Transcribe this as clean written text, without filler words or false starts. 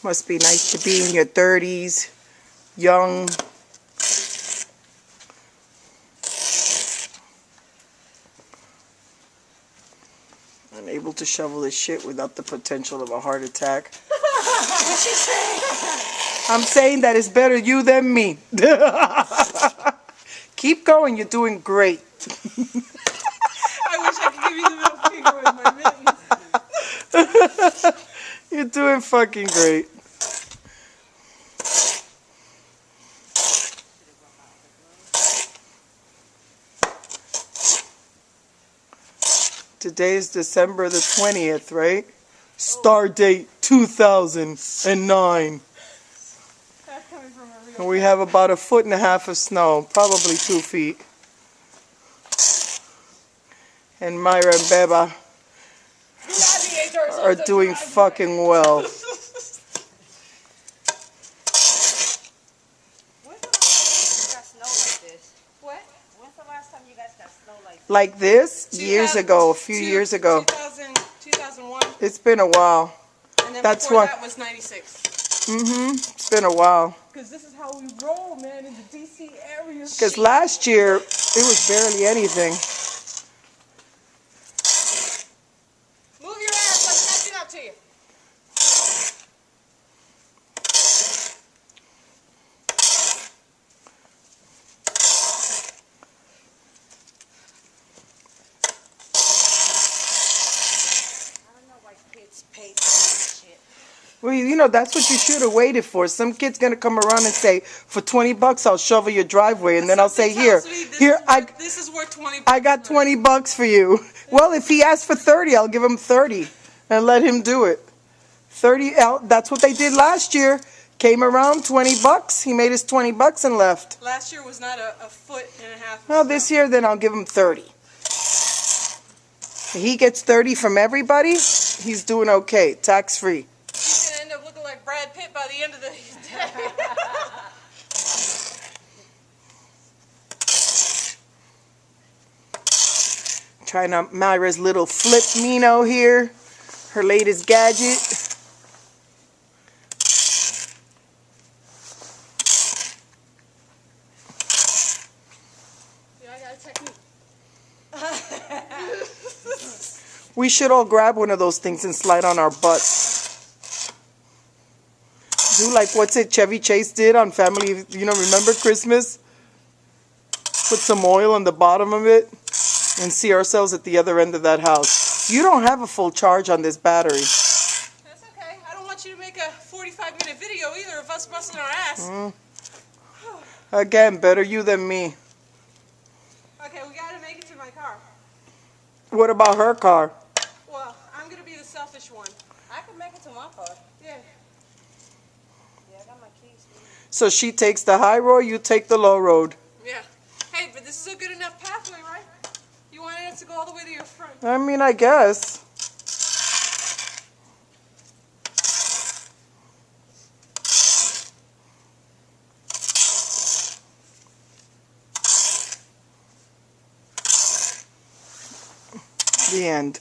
Must be nice to be in your 30s, young. Unable to shovel this shit without the potential of a heart attack. What's she saying? I'm saying that it's better you than me. Keep going, you're doing great. I wish I could give you the middle finger with my mittens. You're doing fucking great. Today is December the 20th, right? Star date 2009. That's coming from a real And we have about 1.5 feet of snow, probably 2 feet. And Myra and Beba are doing fucking well. When's the last time you guys got snow like this? Like this? Years ago, a few years ago. 2001. It's been a while. And then That's before what. that was 96. It's been a while. Because this is how we roll, man, in the D.C. area. Because last year, it was barely anything. Move your ass, I'm catching up to you. I don't know why kids pay for this shit. Well, you know, that's what you should have waited for. Some kid's going to come around and say, for $20, I'll shovel your driveway. And then I'll say, this is worth 20 bucks. I got $20 for you. Well, if he asks for 30, I'll give him 30 and let him do it. 30, that's what they did last year. Came around, $20. He made his $20 and left. Last year was not a foot and a half. Well, this year, then I'll give him 30. He gets 30 from everybody. He's doing okay, tax-free. He's going to end up looking like Brad Pitt by the end of the day. Trying out Myra's little flip Mino here. Her latest gadget. Yeah, I got a technique. We should all grab one of those things and slide on our butts. Do like what's it Chevy Chase did on Family, remember Christmas? Put some oil on the bottom of it and see ourselves at the other end of that house. You don't have a full charge on this battery. That's okay. I don't want you to make a 45-minute video either of us busting our ass. Again, better you than me. Okay, we got to make it to my car. What about her car? Well, I'm going to be the selfish one. I can make it to my car. Yeah. Yeah, I got my keys. So she takes the high road, you take the low road. Yeah. Hey, but this is a good enough pathway, right? You wanted it to go all the way to your front. I mean, I guess. The end.